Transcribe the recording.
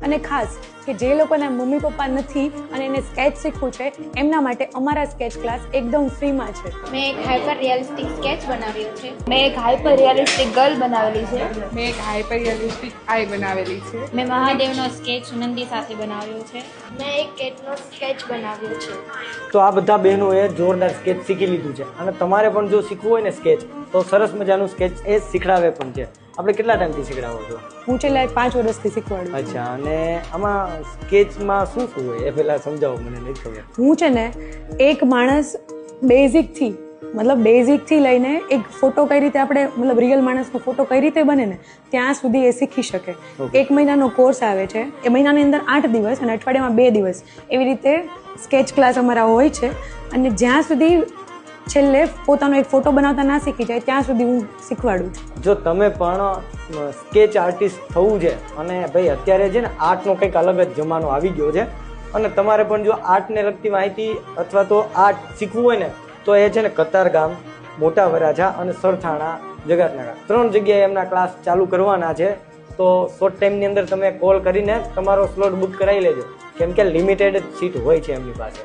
અને ખાસ કે જે લોકોના મમ્મી પપ્પા નથી અને એને સ્કેચ શીખવું છે એમના માટે અમારા સ્કેચ ક્લાસ એકદમ ફ્રીમાં છે. મેં એક હાઇપર રિયલિસ્ટિક સ્કેચ બનાવ્યો છે. મેં એક હાઇપર રિયલિસ્ટિક ગર્લ બનાવેલી છે. મેં એક હાઇપર રિયલિસ્ટિક આઈ બનાવેલી છે. મેં મહાદેવનો સ્કેચ નંદી સાથે બનાવ્યો છે. મેં એક કેટનો સ્કેચ બનાવ્યો છે. તો આ બધા બહેનોએ જોરદાર સ્કેચ શીખી લીધું છે અને તમારે પણ જો શીખવું હોય ને સ્કેચ તો સરસ મજાનું સ્કેચ એ શીખડાવે પણ છે. આપણે કેટલા ટાઈમથી શીખડાવો છો? હું છેલ્લા 5 વર્ષથી શીખવાડું છું. અચ્છા, અને આમાં સ્કેચમાં શું શું હોય એ પહેલાં સમજાવો, મને નથી ખબર. હું છે ને એક માણસ બેઝિકથી લઈને એક ફોટો કઈ રીતે આપણે રિયલ માણસનો ફોટો કઈ રીતે બને ને ત્યાં સુધી એ શીખી શકે. 1 મહિનાનો કોર્સ આવે છે. એ મહિનાની અંદર 8 દિવસ અને અઠવાડિયામાં 2 દિવસ એવી રીતે સ્કેચ ક્લાસ અમારા હોય છે. અને જ્યાં સુધી છેલ્લે પોતાનો એક ફોટો બનાવતા ના શીખી જાય ત્યાં સુધી હું શીખવાડું છું. જો તમે પણ સ્કેચ આર્ટિસ્ટ થવું છે અને ભાઈ અત્યારે છે ને આર્ટનો કંઈક અલગ જ જમાનો આવી ગયો છે અને તમારે પણ જો આર્ટને લગતી માહિતી અથવા તો આર્ટ શીખવું હોય ને તો એ છે ને કતારગામ, મોટા વરાછા અને સરથાણા, જગાતનાકા 3 જગ્યાએ એમના ક્લાસ ચાલુ કરવાના છે. તો શોર્ટ ટાઈમની અંદર તમે કોલ કરીને તમારો સ્લોટ બુક કરાવી લેજો, કેમ કે લિમિટેડ સીટ હોય છે એમની પાસે.